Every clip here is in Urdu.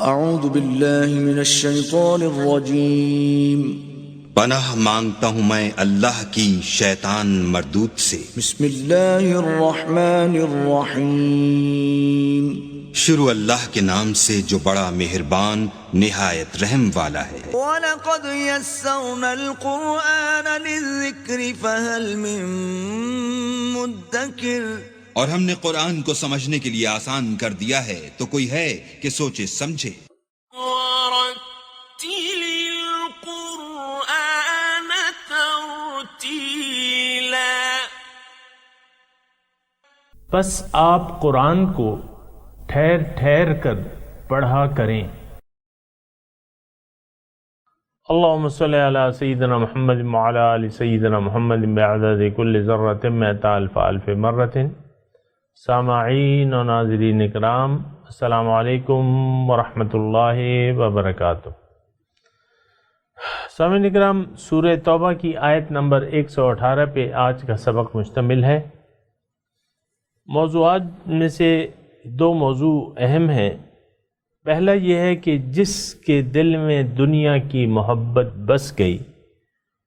اعوذ باللہ من الشیطان الرجیم، پناہ مانگتا ہوں میں اللہ کی شیطان مردود سے۔ بسم اللہ الرحمن الرحیم، شروع اللہ کے نام سے جو بڑا مہربان نہایت رحم والا ہے۔ وَلَقَدْ يَسَّرْنَا الْقُرْآنَ لِلذِّكْرِ فَهَلْ مِن مُدَّكِرٍ، اور ہم نے قرآن کو سمجھنے کے لیے آسان کر دیا ہے، تو کوئی ہے کہ سوچے سمجھے۔ وَرَتِّلِ الْقُرْآنَ تَرْتِيلًا، بس آپ قرآن کو ٹھہر ٹھہر کر پڑھا کریں۔ اللہم صلی علی سیدنا محمد وعلی آل سیدنا محمد بعدد کل ذرۃ مئۃ الف الف مرۃ۔ سامعین و ناظرین اکرام، السلام علیکم ورحمۃ اللہ وبرکاتہ۔ سامعین اکرام، سورہ توبہ کی آیت نمبر 118 پہ آج کا سبق مشتمل ہے۔ موضوعات میں سے دو موضوع اہم ہیں۔ پہلا یہ ہے کہ جس کے دل میں دنیا کی محبت بس گئی،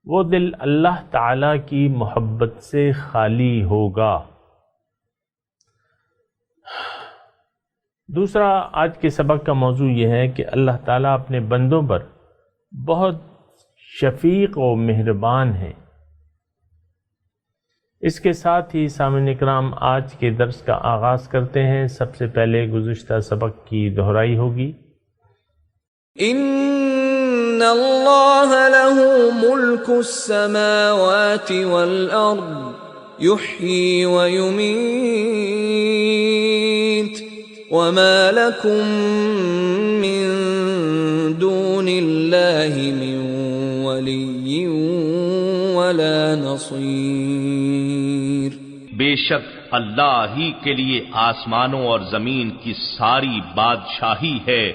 وہ دل اللہ تعالیٰ کی محبت سے خالی ہوگا۔ دوسرا آج کے سبق کا موضوع یہ ہے کہ اللہ تعالیٰ اپنے بندوں پر بہت شفیق و مہربان ہے۔ اس کے ساتھ ہی سامعین اکرام آج کے درس کا آغاز کرتے ہیں۔ سب سے پہلے گزشتہ سبق کی دہرائی ہوگی۔ ان اللہ لہ ملک السماوات والارض یحیی ویمیت وما لکم من دون اللہ من ولی ولا نصیر۔ بے شک اللہ ہی کے لیے آسمانوں اور زمین کی ساری بادشاہی ہے،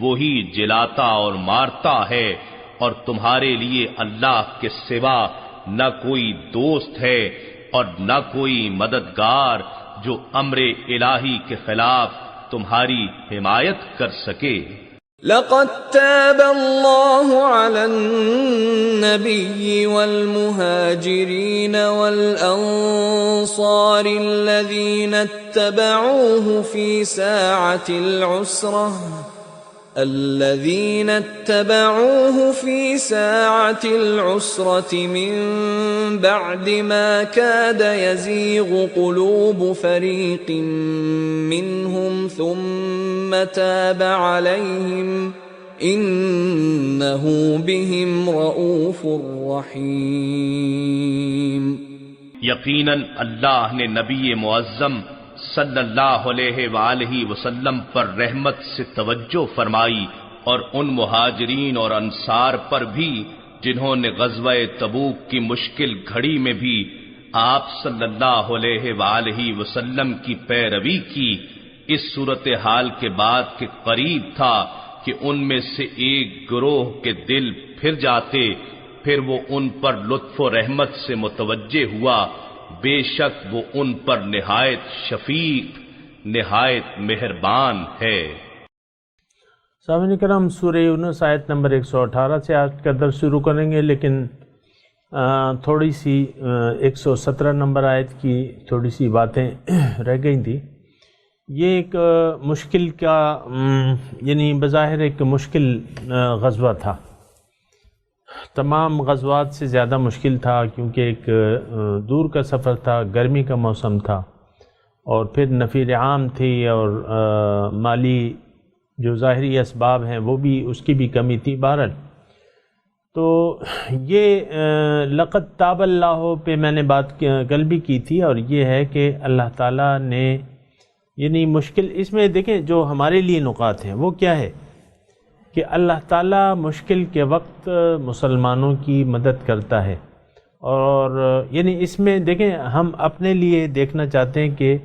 وہی جلاتا اور مارتا ہے، اور تمہارے لیے اللہ کے سوا نہ کوئی دوست ہے اور نہ کوئی مددگار جو امر الہی کے خلاف تمہاری حمایت کر سکے۔ لقد تاب اللہ علی النبی والمہاجرین والانصار الذین اتبعوه في ساعة العسرة من بعد ما كاد يزيغ قلوب فريق منهم ثم تاب عليهم إنه بهم رؤوف رحيم۔ یقیناً اللہ نے نبی معظم صلی اللہ علیہ وآلہ وسلم پر رحمت سے توجہ فرمائی، اور ان مہاجرین اور انصار پر بھی جنہوں نے غزوہ تبوک کی مشکل گھڑی میں بھی آپ صلی اللہ علیہ وآلہ وسلم کی پیروی کی۔ اس صورتحال کے بعد کہ قریب تھا کہ ان میں سے ایک گروہ کے دل پھر جاتے، پھر وہ ان پر لطف و رحمت سے متوجہ ہوا، بے شک وہ ان پر نہایت شفیق نہایت مہربان ہے۔ سامعین کرام، سورہ یونس آیت نمبر 118 سے آج کا درس شروع کریں گے، لیکن تھوڑی سی 117 نمبر آیت کی تھوڑی سی باتیں رہ گئی تھیں۔ یہ ایک مشکل کا یعنی بظاہر ایک مشکل غزوہ تھا، تمام غزوات سے زیادہ مشکل تھا، کیونکہ ایک دور کا سفر تھا، گرمی کا موسم تھا، اور پھر نفیر عام تھی، اور مالی جو ظاہری اسباب ہیں وہ بھی اس کی بھی کمی تھی۔ بہرحال تو یہ لقد تاب اللہ پہ میں نے بات کل بھی کی تھی، اور یہ ہے کہ اللہ تعالیٰ نے یعنی مشکل، اس میں دیکھیں جو ہمارے لیے نکات ہیں وہ کیا ہے کہ اللہ تعالیٰ مشکل کے وقت مسلمانوں کی مدد کرتا ہے، اور یعنی اس میں دیکھیں ہم اپنے لیے دیکھنا چاہتے ہیں کہ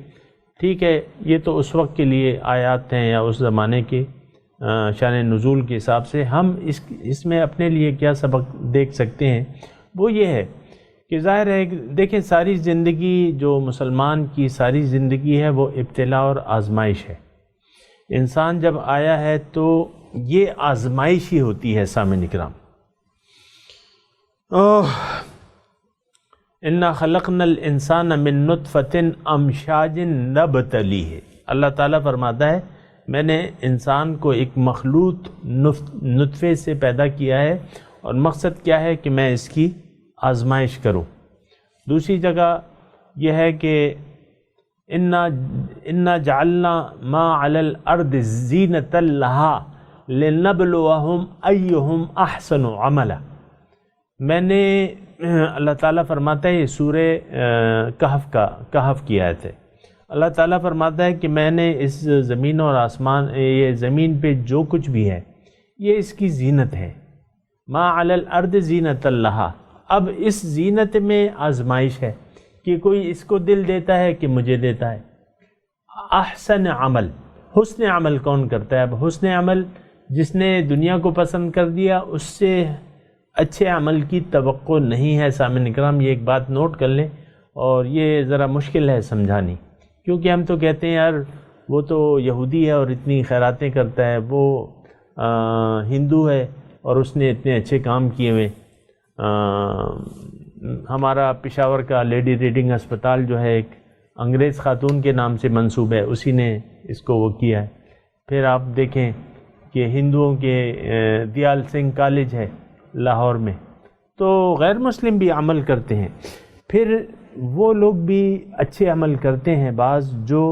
ٹھیک ہے یہ تو اس وقت کے لیے آیات ہیں یا اس زمانے کے شان نزول کے حساب سے ہم اس میں اپنے لیے کیا سبق دیکھ سکتے ہیں، وہ یہ ہے کہ ظاہر ہے دیکھیں ساری زندگی جو مسلمان کی ساری زندگی ہے وہ ابتلا اور آزمائش ہے۔ انسان جب آیا ہے تو یہ آزمائش ہی ہوتی ہے سامعین کرام۔ اِنَّا خَلَقْنَا الْإِنسَانَ مِن نُطْفَةٍ أَمْشَاجٍ نَبْتَلِيهِ، اللہ تعالیٰ فرماتا ہے میں نے انسان کو ایک مخلوط نطفے سے پیدا کیا ہے، اور مقصد کیا ہے کہ میں اس کی آزمائش کروں۔ دوسری جگہ یہ ہے کہ اِنَّا جَعَلْنَا مَا عَلَى الْأَرْضِ زِينَةً لَهَا لِنَبْلُوَهُمْ أَيُّهُمْ أَحْسَنُ عَمَلًا، میں نے اللہ تعالیٰ فرماتا ہے، یہ سورہ کہف کی آیت ہے، اللہ تعالیٰ فرماتا ہے کہ میں نے اس زمین اور آسمان، یہ زمین پہ جو کچھ بھی ہے یہ اس کی زینت ہے، ما علی الارض زینت اللہ، اب اس زینت میں آزمائش ہے کہ کوئی اس کو دل دیتا ہے کہ مجھے دیتا ہے۔ احسن عمل، حسن عمل کون کرتا ہے؟ اب حسن عمل جس نے دنیا کو پسند کر دیا اس سے اچھے عمل کی توقع نہیں ہے۔ سامعین اکرام، یہ ایک بات نوٹ کر لیں، اور یہ ذرا مشکل ہے سمجھانی، کیونکہ ہم تو کہتے ہیں یار وہ تو یہودی ہے اور اتنی خیراتیں کرتا ہے، وہ ہندو ہے اور اس نے اتنے اچھے کام کیے ہوئے۔ ہمارا پشاور کا لیڈی ریڈنگ ہسپتال جو ہے ایک انگریز خاتون کے نام سے منسوب ہے، اسی نے اس کو وہ کیا ہے۔ پھر آپ دیکھیں کہ ہندوؤں کے دیال سنگھ کالج ہے لاہور میں، تو غیر مسلم بھی عمل کرتے ہیں، پھر وہ لوگ بھی اچھے عمل کرتے ہیں، بعض جو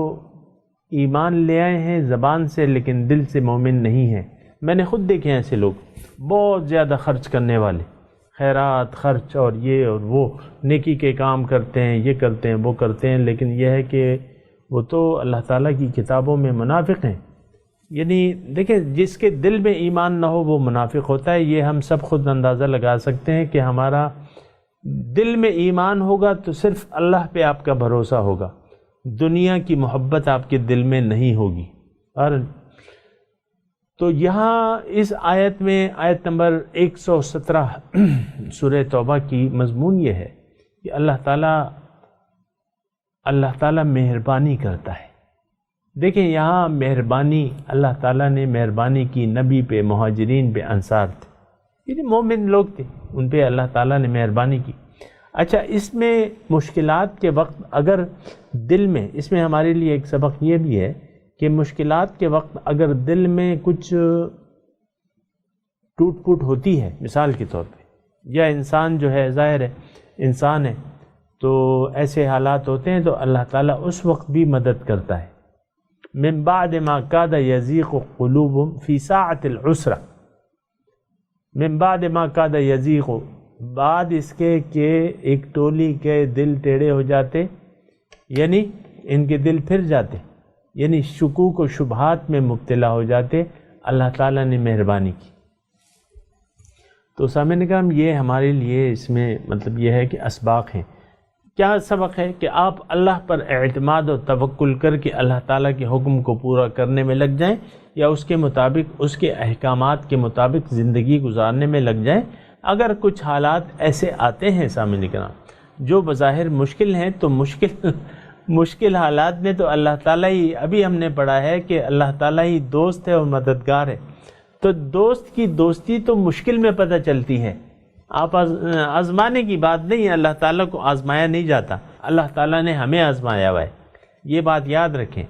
ایمان لے آئے ہیں زبان سے لیکن دل سے مومن نہیں ہیں۔ میں نے خود دیکھے ہیں ایسے لوگ، بہت زیادہ خرچ کرنے والے، خیرات خرچ اور یہ اور وہ، نیکی کے کام کرتے ہیں، یہ کرتے ہیں وہ کرتے ہیں، لیکن یہ ہے کہ وہ تو اللہ تعالیٰ کی کتابوں میں منافق ہیں۔ یعنی دیکھیں، جس کے دل میں ایمان نہ ہو وہ منافق ہوتا ہے۔ یہ ہم سب خود اندازہ لگا سکتے ہیں کہ ہمارا دل میں ایمان ہوگا تو صرف اللہ پہ آپ کا بھروسہ ہوگا، دنیا کی محبت آپ کے دل میں نہیں ہوگی۔ اور تو یہاں اس آیت میں، آیت نمبر 117 سورہ توبہ کی مضمون یہ ہے کہ اللہ تعالیٰ مہربانی کرتا ہے۔ دیکھیں یہاں مہربانی، اللہ تعالیٰ نے مہربانی کی نبی پہ، مہاجرین پہ، انصار تھے، یہ مومن لوگ تھے، ان پہ اللہ تعالیٰ نے مہربانی کی۔ اچھا، اس میں مشکلات کے وقت اگر دل میں، اس میں ہمارے لیے ایک سبق یہ بھی ہے کہ مشکلات کے وقت اگر دل میں کچھ ٹوٹ پھوٹ ہوتی ہے، مثال کے طور پہ، یا انسان جو ہے، ظاہر ہے انسان ہے، تو ایسے حالات ہوتے ہیں تو اللہ تعالیٰ اس وقت بھی مدد کرتا ہے۔ من بعد ما کاد یزیغ قلوبہم فی ساعۃ العسرہ، من بعد ما کاد یزیغ، بعد اس کے کہ ایک ٹولی کے دل ٹیڑھے ہو جاتے، یعنی ان کے دل پھر جاتے، یعنی شکوک و شبہات میں مبتلا ہو جاتے، اللہ تعالیٰ نے مہربانی کی۔ تو سامعین کرام، یہ ہمارے لیے اس میں مطلب یہ ہے کہ اسباق ہیں۔ کیا سبق ہے کہ آپ اللہ پر اعتماد و توکل کر کے اللہ تعالیٰ کے حکم کو پورا کرنے میں لگ جائیں، یا اس کے مطابق، اس کے احکامات کے مطابق زندگی گزارنے میں لگ جائیں۔ اگر کچھ حالات ایسے آتے ہیں سامعین کرام جو بظاہر مشکل ہیں، تو مشکل حالات میں تو اللہ تعالیٰ ہی، ابھی ہم نے پڑھا ہے کہ اللہ تعالیٰ ہی دوست ہے اور مددگار ہے، تو دوست کی دوستی تو مشکل میں پتہ چلتی ہے۔ آپ آزمانے کی بات نہیں ہے، اللہ تعالیٰ کو آزمایا نہیں جاتا، اللہ تعالیٰ نے ہمیں آزمایا ہوا ہے، یہ بات یاد رکھیں۔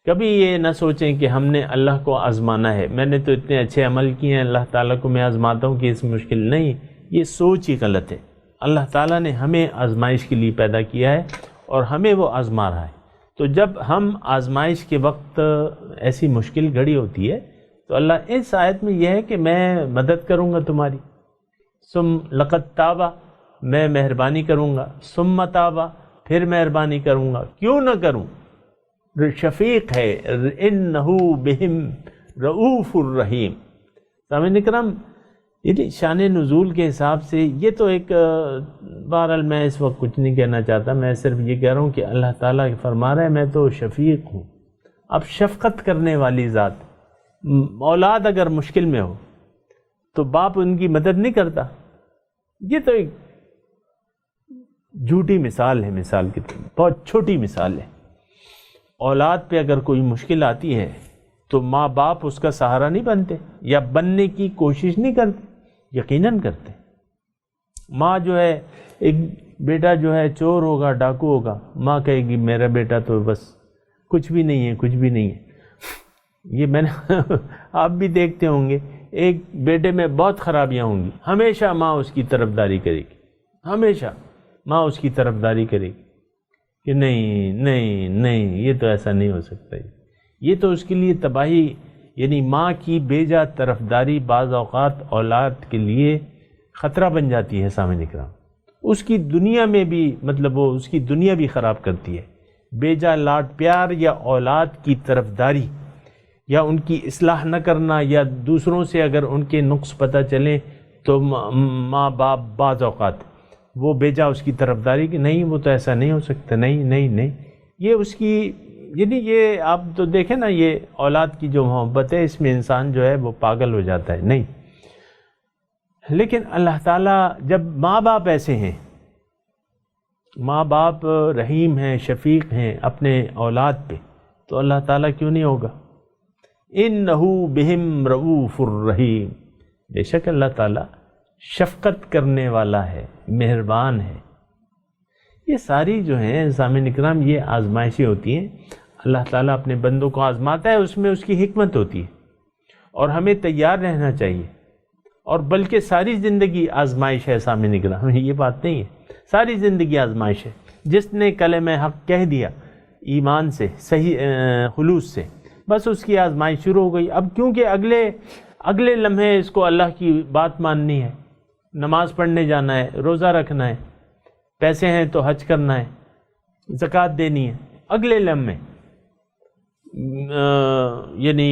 کبھی یہ نہ سوچیں کہ ہم نے اللہ کو آزمانا ہے، میں نے تو اتنے اچھے عمل کیے ہیں، اللہ تعالیٰ کو میں آزماتا ہوں کہ اس مشکل نہیں، یہ سوچ ہی غلط ہے۔ اللہ تعالیٰ نے ہمیں آزمائش کے لیے پیدا کیا ہے اور ہمیں وہ آزما رہا ہے۔ تو جب ہم آزمائش کے وقت ایسی مشکل گھڑی ہوتی ہے تو اللہ اس آیت میں یہ ہے کہ میں مدد کروں گا تمہاری، لقد تابا، میں مہربانی کروں گا، ثم تابا، پھر مہربانی کروں گا، کیوں نہ کروں، شفیق ہے، انہو بہم رؤوف الرحیم۔ سامعین اکرام، یہ شان نزول کے حساب سے یہ تو ایک، بہرحال میں اس وقت کچھ نہیں کہنا چاہتا، میں صرف یہ کہہ رہا ہوں کہ اللہ تعالیٰ فرما رہا ہے میں تو شفیق ہوں۔ اب شفقت کرنے والی ذات، اولاد اگر مشکل میں ہو تو باپ ان کی مدد نہیں کرتا، یہ تو ایک جھوٹی مثال ہے، مثال کی بہت چھوٹی مثال ہے۔ اولاد پہ اگر کوئی مشکل آتی ہے تو ماں باپ اس کا سہارا نہیں بنتے یا بننے کی کوشش نہیں کرتے؟ یقیناً کرتے۔ ماں جو ہے، ایک بیٹا جو ہے چور ہوگا، ڈاکو ہوگا، ماں کہے گی میرا بیٹا تو بس کچھ بھی نہیں ہے، کچھ بھی نہیں ہے۔ یہ میں نے آپ بھی دیکھتے ہوں گے، ایک بیٹے میں بہت خرابیاں ہوں گی، ہمیشہ ماں اس کی طرفداری کرے گی، ہمیشہ ماں اس کی طرفداری کرے گی کہ نہیں نہیں نہیں، یہ تو ایسا نہیں ہو سکتا، یہ تو اس کے لیے تباہی۔ یعنی ماں کی بے جا طرفداری بعض اوقات اولاد کے لیے خطرہ بن جاتی ہے سامعین کرام، اس کی دنیا میں بھی، مطلب وہ اس کی دنیا بھی خراب کرتی ہے۔ بے جا لاڈ پیار یا اولاد کی طرفداری یا ان کی اصلاح نہ کرنا، یا دوسروں سے اگر ان کے نقص پتہ چلیں تو ماں باپ بعض اوقات وہ بے جا اس کی طرفداری کہ نہیں وہ تو ایسا نہیں ہو سکتا، نہیں نہیں نہیں، یہ اس کی، یعنی یہ آپ تو دیکھیں نا، یہ اولاد کی جو محبت ہے اس میں انسان جو ہے وہ پاگل ہو جاتا ہے۔ نہیں، لیکن اللہ تعالیٰ جب ماں باپ ایسے ہیں، ماں باپ رحیم ہیں، شفیق ہیں اپنے اولاد پہ، تو اللہ تعالیٰ کیوں نہیں ہوگا؟ انہ بہم رؤوف الرحیم، بے شک اللہ تعالیٰ شفقت کرنے والا ہے، مہربان ہے۔ یہ ساری جو ہیں سامعین اکرام یہ آزمائشیں ہوتی ہیں، اللہ تعالیٰ اپنے بندوں کو آزماتا ہے، اس میں اس کی حکمت ہوتی ہے اور ہمیں تیار رہنا چاہیے۔ اور بلکہ ساری زندگی آزمائش ہے سامعین اکرام، یہ بات نہیں ہے، ساری زندگی آزمائش ہے۔ جس نے کلمہ حق کہہ دیا ایمان سے، صحیح خلوص سے، بس اس کی آزمائش شروع ہو گئی۔ اب کیونکہ اگلے لمحے اس کو اللہ کی بات ماننی ہے، نماز پڑھنے جانا ہے، روزہ رکھنا ہے، پیسے ہیں تو حج کرنا ہے، زکوٰۃ دینی ہے، اگلے لمحے یعنی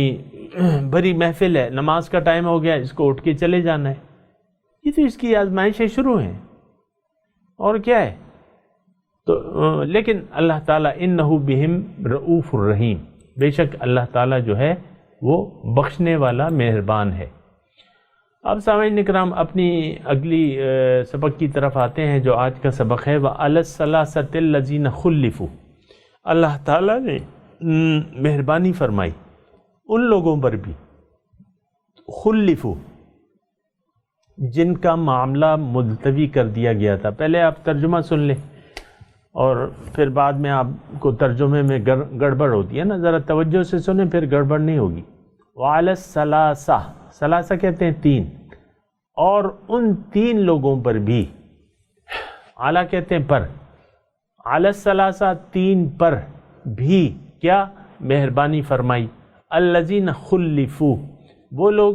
بھری محفل ہے، نماز کا ٹائم ہو گیا، اس کو اٹھ کے چلے جانا ہے۔ یہ تو اس کی آزمائشیں شروع ہیں، اور کیا ہے؟ تو لیکن اللہ تعالیٰ انہ بہم رؤوف الرحیم، بے شک اللہ تعالیٰ جو ہے وہ بخشنے والا مہربان ہے۔ اب سامعین اکرام اپنی اگلی سبق کی طرف آتے ہیں، جو آج کا سبق ہے وَعَلَى الثَّلَاثَةِ الَّذِينَ خُلِّفُوا۔ اللہ تعالیٰ نے مہربانی فرمائی ان لوگوں پر بھی، خلفو، جن کا معاملہ ملتوی کر دیا گیا تھا۔ پہلے آپ ترجمہ سن لیں اور پھر بعد میں آپ کو ترجمے میں گڑبڑ ہوتی ہے نا، ذرا توجہ سے سنیں پھر گڑبڑ نہیں ہوگی۔ وعلی الثلاثہ، ثلاثہ کہتے ہیں تین، اور ان تین لوگوں پر بھی، اعلیٰ کہتے ہیں پر، علی الثلاثہ تین پر بھی کیا مہربانی فرمائی، الذین خلفوا، وہ لوگ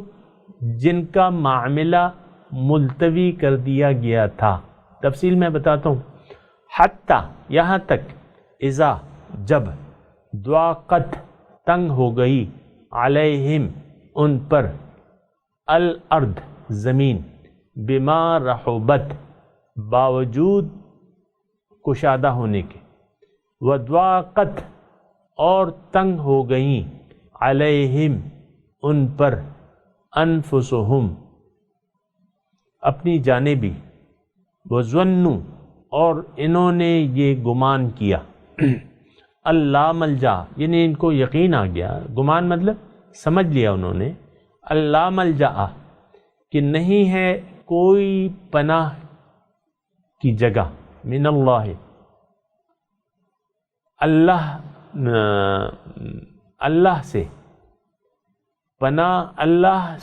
جن کا معاملہ ملتوی کر دیا گیا تھا۔ تفصیل میں بتاتا ہوں، حتی یہاں تک، اذا جب، ضاقت تنگ ہو گئی، علیہم ان پر، الارض زمین، بما رحبت باوجود کشادہ ہونے کے، وضاقت اور تنگ ہو گئیں، علیہم ان پر، انفسہم اپنی جانیں بھی، وظنوا اور انہوں نے یہ گمان کیا، اللہ ملجا یعنی ان کو یقین آ گیا، گمان مطلب سمجھ لیا انہوں نے، اللہ ملجا کہ نہیں ہے کوئی پناہ کی جگہ، من اللہ، اللہ سے پناہ، اللہ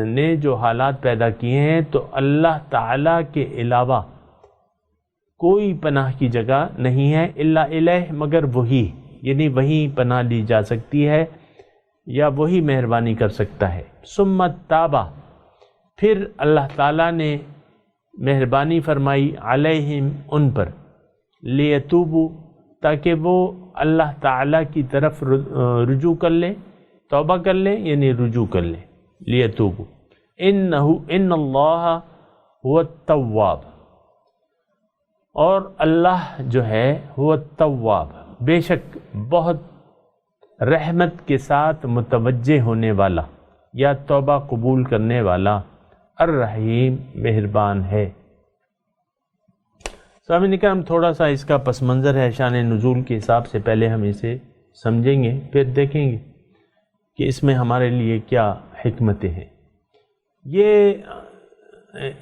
نے جو حالات پیدا کیے ہیں تو اللہ تعالیٰ کے علاوہ کوئی پناہ کی جگہ نہیں ہے، الا الیہ مگر وہی، یعنی وہیں پناہ لی جا سکتی ہے یا وہی مہربانی کر سکتا ہے۔ ثم تابا، پھر اللہ تعالیٰ نے مہربانی فرمائی، علیہم ان پر، لیتوبوا تاکہ وہ اللہ تعالیٰ کی طرف رجوع کر لیں، توبہ کر لیں یعنی رجوع کر لیں، لیتوبوا، ان اللہ هو التواب، اور اللہ جو ہے هو التواب، بے شک بہت رحمت کے ساتھ متوجہ ہونے والا یا توبہ قبول کرنے والا، الرحیم مہربان ہے۔ سامعین کرام تھوڑا سا اس کا پس منظر ہے شان نزول کے حساب سے، پہلے ہم اسے سمجھیں گے پھر دیکھیں گے۔ کہ اس میں ہمارے لیے کیا حکمتیں ہیں۔ یہ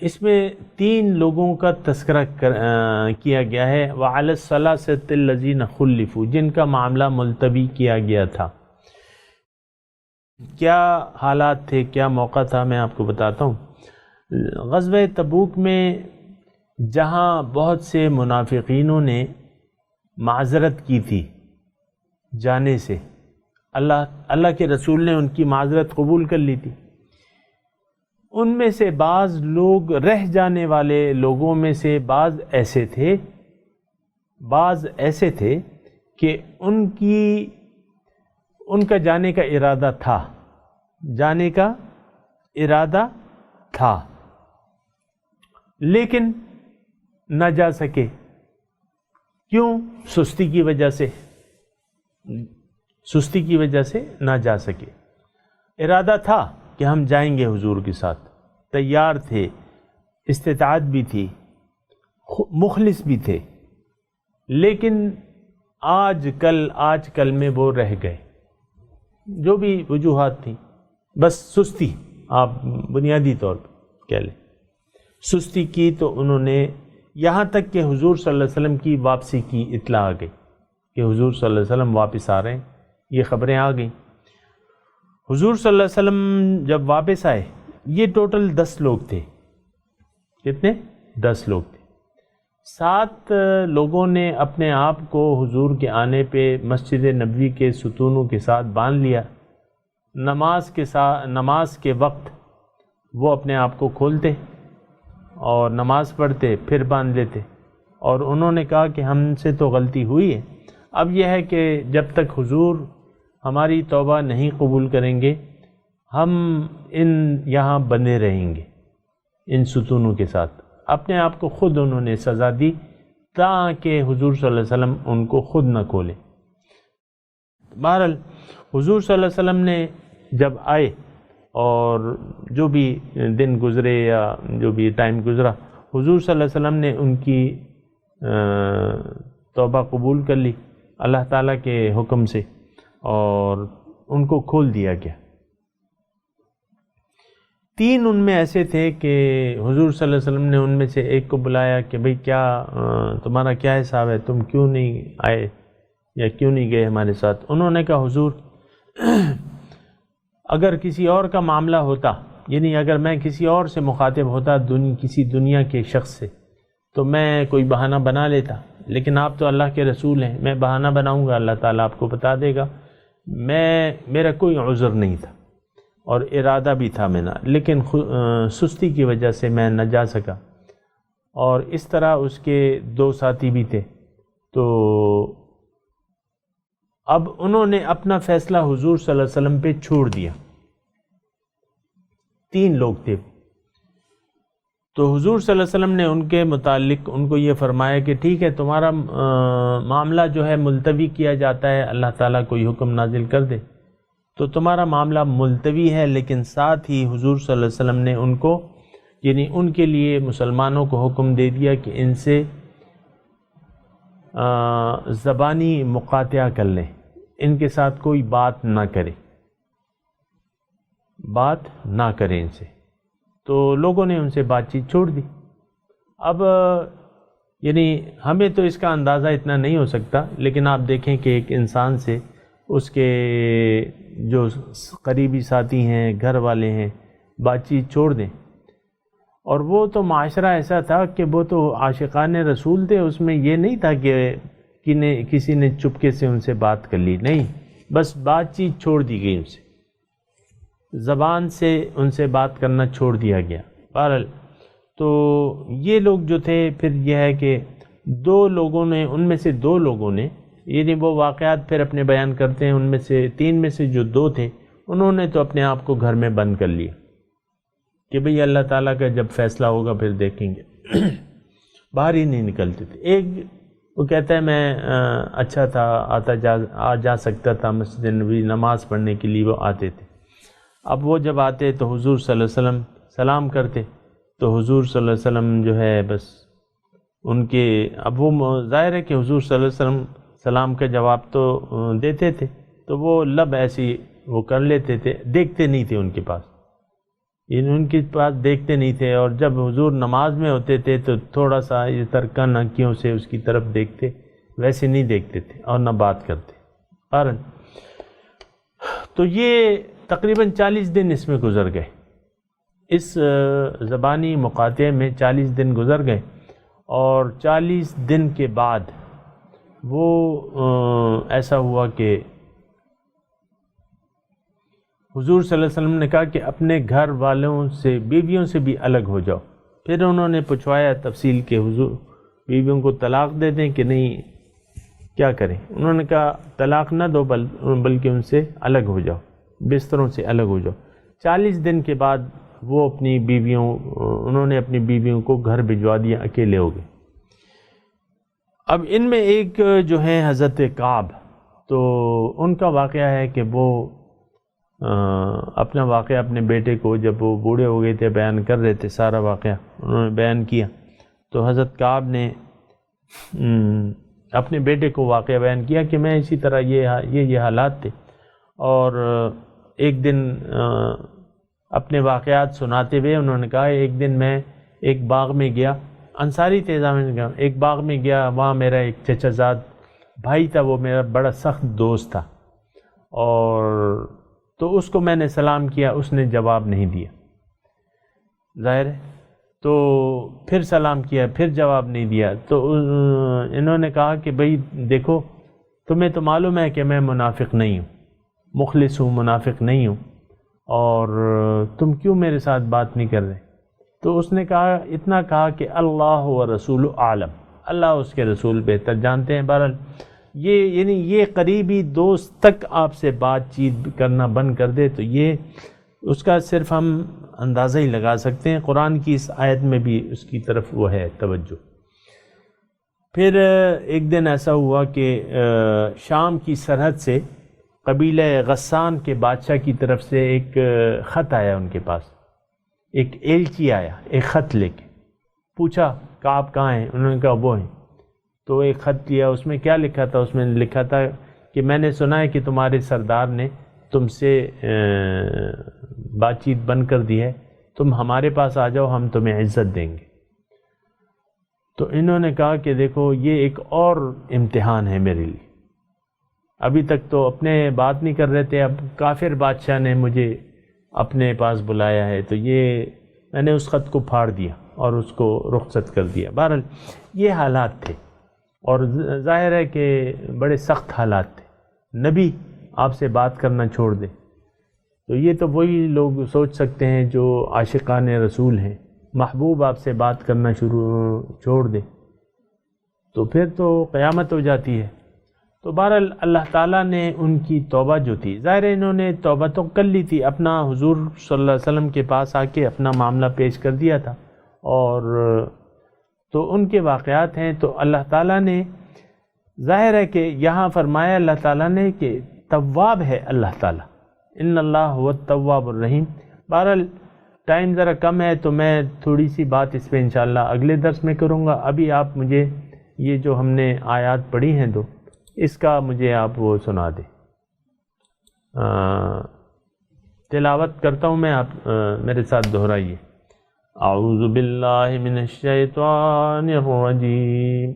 اس میں 3 لوگوں کا تذکرہ کیا گیا ہے، وَعَلَى الثَّلَاثَةِ الَّذِينَ خُلِّفُوا، جن کا معاملہ ملتوی کیا گیا تھا۔ کیا حالات تھے، کیا موقع تھا، میں آپ کو بتاتا ہوں۔ غزوہ تبوک میں جہاں بہت سے منافقینوں نے معذرت کی تھی جانے سے، اللہ کے رسول نے ان کی معذرت قبول کر لی تھی، ان میں سے بعض لوگ، رہ جانے والے لوگوں میں سے بعض ایسے تھے کہ ان کا جانے کا ارادہ تھا لیکن نہ جا سکے۔ کیوں؟ سستی کی وجہ سے نہ جا سکے۔ ارادہ تھا کہ ہم جائیں گے حضور کے ساتھ، تیار تھے، استطاعت بھی تھی، مخلص بھی تھے، لیکن آج کل میں وہ رہ گئے، جو بھی وجوہات تھیں، بس سستی، آپ بنیادی طور پر کہہ لیں سستی کی، تو انہوں نے یہاں تک کہ حضور صلی اللہ علیہ وسلم کی واپسی کی اطلاع آ گئی کہ حضور صلی اللہ علیہ وسلم واپس آ رہے ہیں، یہ خبریں آ گئیں۔ حضور صلی اللہ علیہ وسلم جب واپس آئے، یہ ٹوٹل 10 لوگ تھے۔ کتنے؟ 10 لوگ تھے۔ 7 لوگوں نے اپنے آپ کو حضور کے آنے پہ مسجد نبوی کے ستونوں کے ساتھ باندھ لیا۔ نماز کے وقت وہ اپنے آپ کو کھولتے اور نماز پڑھتے، پھر باندھ لیتے، اور انہوں نے کہا کہ ہم سے تو غلطی ہوئی ہے، اب یہ ہے کہ جب تک حضور ہماری توبہ نہیں قبول کریں گے، ہم یہاں بندے رہیں گے ان ستونوں کے ساتھ۔ اپنے آپ کو خود انہوں نے سزا دی تاکہ حضور صلی اللہ علیہ وسلم ان کو خود نہ کھولے۔ بہرحال حضور صلی اللہ علیہ وسلم نے جب آئے اور جو بھی دن گزرے یا جو بھی ٹائم گزرا، حضور صلی اللہ علیہ وسلم نے ان کی توبہ قبول کر لی اللہ تعالیٰ کے حکم سے، اور ان کو کھول دیا گیا۔ 3 ان میں ایسے تھے کہ حضور صلی اللہ علیہ وسلم نے ان میں سے ایک کو بلایا کہ بھئی کیا تمہارا کیا حساب ہے، تم کیوں نہیں آئے یا کیوں نہیں گئے ہمارے ساتھ؟ انہوں نے کہا حضور اگر کسی اور کا معاملہ ہوتا، یعنی اگر میں کسی اور سے مخاطب ہوتا، کسی دنیا کے شخص سے، تو میں کوئی بہانہ بنا لیتا، لیکن آپ تو اللہ کے رسول ہیں، میں بہانہ بناؤں گا اللہ تعالیٰ آپ کو بتا دے گا۔ میرا کوئی عذر نہیں تھا اور ارادہ بھی تھا میرا، لیکن سستی کی وجہ سے میں نہ جا سکا، اور اس طرح اس کے 2 ساتھی بھی تھے۔ تو اب انہوں نے اپنا فیصلہ حضور صلی اللہ علیہ وسلم پہ چھوڑ دیا۔ 3 لوگ تھے، تو حضور صلی اللہ علیہ وسلم نے ان کے متعلق ان کو یہ فرمایا کہ ٹھیک ہے، تمہارا معاملہ جو ہے ملتوی کیا جاتا ہے، اللہ تعالیٰ کوئی حکم نازل کر دے تو تمہارا معاملہ ملتوی ہے، لیکن ساتھ ہی حضور صلی اللہ علیہ وسلم نے ان کو، یعنی ان کے لیے مسلمانوں کو حکم دے دیا کہ ان سے زبانی مقاطعہ کر لیں، ان کے ساتھ کوئی بات نہ کریں ان سے۔ تو لوگوں نے ان سے بات چیت چھوڑ دی۔ اب یعنی ہمیں تو اس کا اندازہ اتنا نہیں ہو سکتا، لیکن آپ دیکھیں کہ ایک انسان سے اس کے جو قریبی ساتھی ہیں، گھر والے ہیں، بات چیت چھوڑ دیں، اور وہ تو معاشرہ ایسا تھا کہ وہ تو عاشقان رسول تھے، اس میں یہ نہیں تھا کہ کسی نے چپکے سے ان سے بات کر لی، نہیں، بس بات چیت چھوڑ دی گئی، ان سے زبان سے ان سے بات کرنا چھوڑ دیا گیا۔ بہرحال تو یہ لوگ جو تھے، پھر یہ ہے کہ 2 لوگوں نے، ان میں سے 2 لوگوں نے، یعنی وہ واقعات پھر اپنے بیان کرتے ہیں، ان میں سے 3 میں سے جو 2 تھے، انہوں نے تو اپنے آپ کو گھر میں بند کر لیا کہ بھئی اللہ تعالیٰ کا جب فیصلہ ہوگا پھر دیکھیں گے، باہر ہی نہیں نکلتے تھے۔ ایک وہ کہتا ہے میں اچھا تھا، آ جا سکتا تھا مسجد نبوی نماز پڑھنے کے لیے، وہ آتے تھے۔ اب وہ جب آتے تو حضور صلی اللہ علیہ وسلم سلام کرتے، تو حضور صلی اللہ علیہ وسلم جو ہے بس ان کے، اب وہ ظاہر ہے کہ حضور صلی اللہ علیہ وسلم سلام کا جواب تو دیتے تھے، تو وہ لب ایسی وہ کر لیتے تھے، دیکھتے نہیں تھے ان کے پاس، ان کے پاس دیکھتے نہیں تھے، اور جب حضور نماز میں ہوتے تھے تو تھوڑا سا یہ ترکن آنکھوں سے اس کی طرف دیکھتے، ویسے نہیں دیکھتے تھے اور نہ بات کرتے۔ اور تو یہ تقریباً 40 دن اس میں گزر گئے، اس زبانی مقاطعے میں 40 دن گزر گئے، اور 40 دن کے بعد وہ ایسا ہوا کہ حضور صلی اللہ علیہ وسلم نے کہا کہ اپنے گھر والوں سے، بیویوں سے بھی الگ ہو جاؤ۔ پھر انہوں نے پوچھوایا تفصیل کہ حضور بیویوں کو طلاق دے دیں کہ نہیں، کیا کریں؟ انہوں نے کہا طلاق نہ دو، بلکہ ان سے الگ ہو جاؤ، بستروں سے الگ ہو جاؤ۔ 40 دن کے بعد وہ انہوں نے اپنی بیویوں کو گھر بھجوا دیا، اکیلے ہو گئے۔ اب ان میں ایک جو ہے حضرت کعب، تو ان کا واقعہ ہے کہ وہ اپنا واقعہ اپنے بیٹے کو، جب وہ بوڑھے ہو گئے تھے، بیان کر رہے تھے، سارا واقعہ انہوں نے بیان کیا، تو حضرت کعب نے اپنے بیٹے کو واقعہ بیان کیا کہ میں اسی طرح یہ حالات تھے، اور ایک دن اپنے واقعات سناتے ہوئے انہوں نے کہا ایک دن میں ایک باغ میں گیا، انصاری تھے، ایک باغ میں گیا، وہاں میرا ایک چچا زاد بھائی تھا، وہ میرا بڑا سخت دوست تھا، اور تو اس کو میں نے سلام کیا، اس نے جواب نہیں دیا، ظاہر ہے، تو پھر سلام کیا، پھر جواب نہیں دیا، تو انہوں نے کہا کہ بھئی دیکھو، تمہیں تو معلوم ہے کہ میں منافق نہیں ہوں، مخلص ہوں، منافق نہیں ہوں، اور تم کیوں میرے ساتھ بات نہیں کر رہے؟ تو اس نے کہا، اتنا کہا کہ اللہ و رسول عالم، اللہ اس کے رسول بہتر جانتے ہیں۔ بہرحال یہ قریبی دوست تک آپ سے بات چیت کرنا بند کر دے تو یہ اس کا صرف ہم اندازہ ہی لگا سکتے ہیں۔ قرآن کی اس آیت میں بھی اس کی طرف وہ ہے توجہ۔ پھر ایک دن ایسا ہوا کہ شام کی سرحد سے قبیلہ غسان کے بادشاہ کی طرف سے ایک خط آیا ان کے پاس، ایک ایلچی آیا، ایک خط لے کے پوچھا کہ آپ کہاں ہیں؟ انہوں نے کہا وہ ہیں۔ تو ایک خط لیا، اس میں کیا لکھا تھا؟ اس میں لکھا تھا کہ میں نے سنا ہے کہ تمہارے سردار نے تم سے بات چیت بند کر دی ہے، تم ہمارے پاس آ جاؤ، ہم تمہیں عزت دیں گے۔ تو انہوں نے کہا کہ دیکھو یہ ایک اور امتحان ہے میرے لیے، ابھی تک تو اپنے بات نہیں کر رہے تھے، اب کافر بادشاہ نے مجھے اپنے پاس بلایا ہے، تو یہ میں نے اس خط کو پھاڑ دیا اور اس کو رخصت کر دیا۔ بہرحال یہ حالات تھے، اور ظاہر ہے کہ بڑے سخت حالات تھے، نبی آپ سے بات کرنا چھوڑ دے تو یہ تو وہی لوگ سوچ سکتے ہیں جو عاشقان رسول ہیں، محبوب آپ سے بات کرنا چھوڑ دے تو پھر تو قیامت ہو جاتی ہے۔ تو بہرحال اللہ تعالیٰ نے ان کی توبہ جو تھی، ظاہر ہے انہوں نے توبہ تو کر لی تھی، اپنا حضور صلی اللہ علیہ وسلم کے پاس آ کے اپنا معاملہ پیش کر دیا تھا، اور تو ان کے واقعات ہیں۔ تو اللہ تعالیٰ نے ظاہر ہے کہ یہاں فرمایا اللہ تعالیٰ نے کہ تواب ہے اللہ تعالیٰ، ان اللہ هو التواب الرحیم۔ بہرحال ٹائم ذرا کم ہے تو میں تھوڑی سی بات اس پہ انشاءاللہ اگلے درس میں کروں گا۔ ابھی آپ مجھے یہ جو ہم نے آیات پڑھی ہیں دو، اس کا مجھے آپ وہ سنا دیں، تلاوت کرتا ہوں میں، آپ میرے ساتھ دہرائیے۔ اعوذ باللہ من الشیطان الرجیم،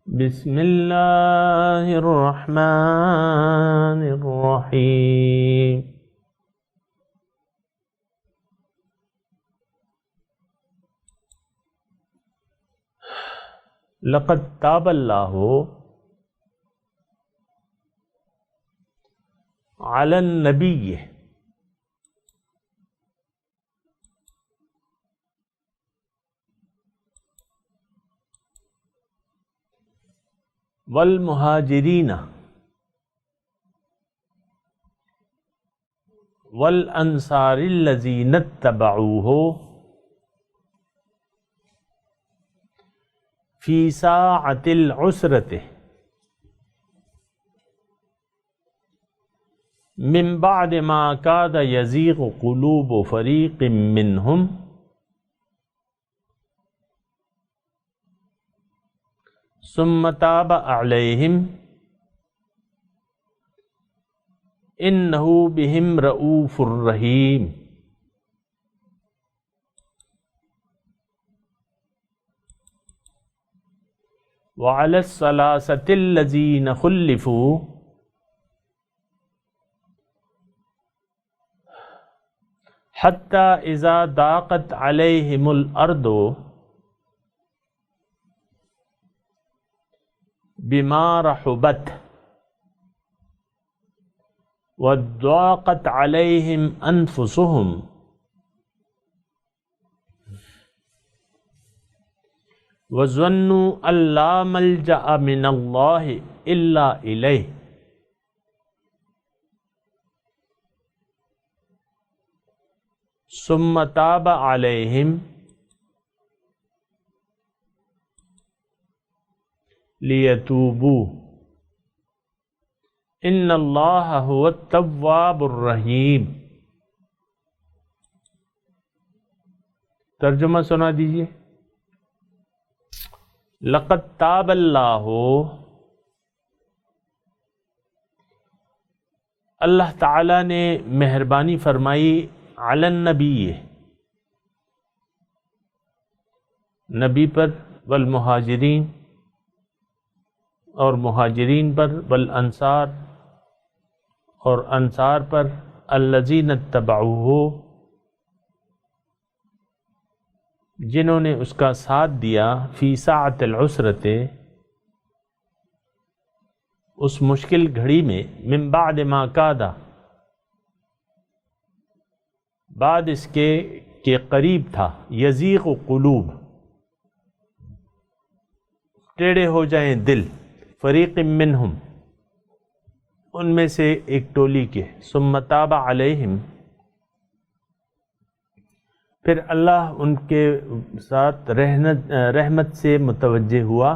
بسم اللہ الرحمن الرحیم۔ لقد تاب اللہ علی النبی والمہاجرین والانصار الذین اتبعوہ فی ساعۃ العسرۃ من بعد ما کاد یزیغ قلوب فریق منہم ثم تاب علیہم انہ بہم رؤوف الرحیم. وعلی الثلاثۃ الذین خلفوا حتی اذا ضاقت علیہم الارض بما رحبت وضاقت علیہم انفسہم وظنوا ان لا ملجأ من اللہ الا الیہ ثم تاب علیہم لیتوبوا ان اللہ هو التواب الرحیم. ترجمہ سنا دیجیے. لقد تاب اللہ، اللہ تعالی نے مہربانی فرمائی علی النبی، نبی پر، والمہاجرین، اور مہاجرین پر، والانصار، اور انصار پر، الذین اتبعوہ، جنہوں نے اس کا ساتھ دیا، فی ساعۃ العسرۃ، اس مشکل گھڑی میں، من بعد ما کاد، بعد اس کے کہ قریب تھا، یزیغ قلوب، ٹیڑے ہو جائیں دل، فریق منہم، ان میں سے ایک ٹولی کے، ثم تاب علیہم، پھر اللہ ان کے ساتھ رحمت سے متوجہ ہوا،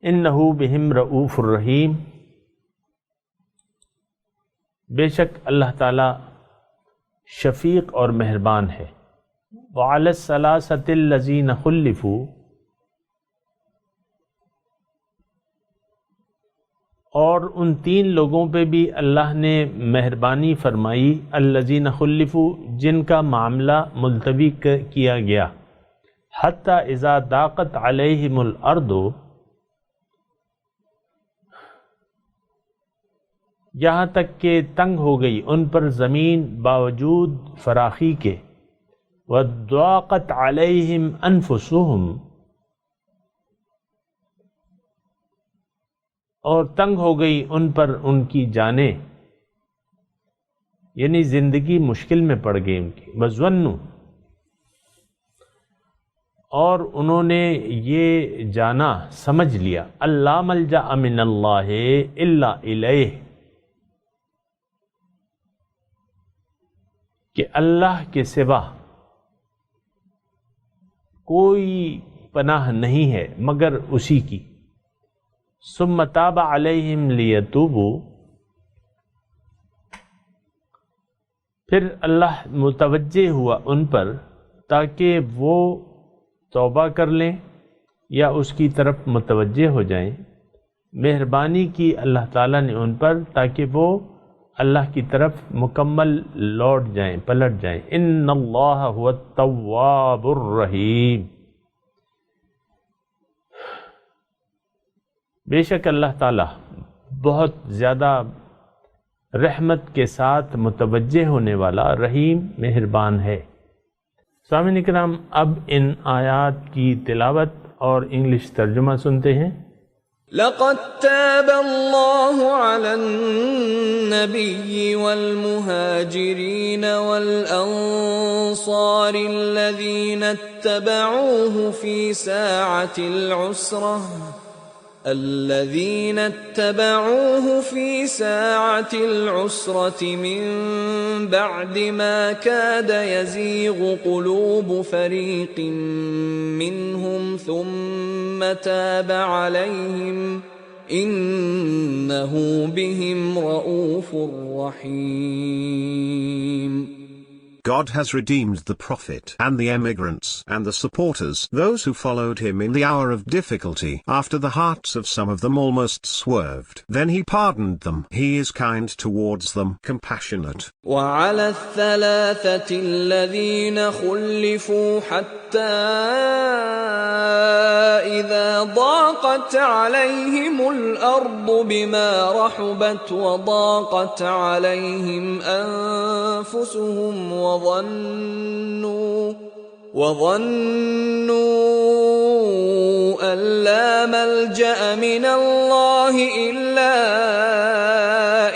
انہ بہم رؤوف الرحیم، بے شک اللہ تعالی شفیق اور مہربان ہے. وعلی الثلاثۃ الذین خلفوا، اور ان 3 لوگوں پہ بھی اللہ نے مہربانی فرمائی، الذین خلفوا، جن کا معاملہ ملتوی کیا گیا، حتی اذا ضاقت علیہم الارض، یہاں تک کہ تنگ ہو گئی ان پر زمین باوجود فراخی کے، وضاقت علیہم انفسہم، اور تنگ ہو گئی ان پر ان کی جانیں، یعنی زندگی مشکل میں پڑ گئی ان کی. وظنوا، اور انہوں نے یہ جانا، سمجھ لیا، اللہ ملجأ من اللہ الا الیہ، کہ اللہ کے سوا کوئی پناہ نہیں ہے مگر اسی کی. ثم تاب علیہم لیتوبوا، پھر اللہ متوجہ ہوا ان پر تاکہ وہ توبہ کر لیں یا اس کی طرف متوجہ ہو جائیں. مہربانی کی اللہ تعالیٰ نے ان پر تاکہ وہ اللہ کی طرف مکمل لوٹ جائیں، پلٹ جائیں. ان اللہ هو التواب الرحیم، بے شک اللہ تعالیٰ بہت زیادہ رحمت کے ساتھ متوجہ ہونے والا، رحیم، مہربان ہے. سامعین کرام، اب ان آیات کی تلاوت اور انگلش ترجمہ سنتے ہیں. لقد تاب اللہ علی النبی والمہاجرین والانصار الذین اتبعوه فی ساعة العسرة من بعد ما كاد يزيغ قلوب فريق منهم ثم تاب عليهم إنه بهم رؤوف رحيم. God has redeemed the Prophet and the emigrants and the supporters, those who followed him in the hour of difficulty, after the hearts of some of them almost swerved. Then he pardoned them. He is kind towards them, compassionate. وعلى الثلاثة الذين خلفوا حتى إذا ضاقت عليهم الأرض بما رحبت وضاقت عليهم أنفسهم وظنوا أن لا ملجأ من الله إلا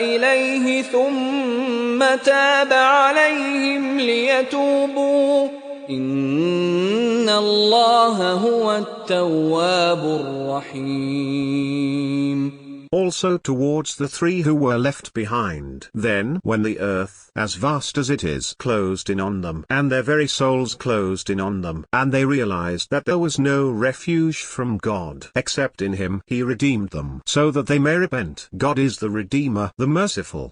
إليه ثم تاب عليهم ليتوبوا إن الله هو التواب الرحيم. Also towards the three who were left behind. Then, when the earth, as vast as it is, closed in on them, and their very souls closed in on them, and they realized that there was no refuge from God except in Him, He redeemed them, so that they may repent. God is the Redeemer, the Merciful.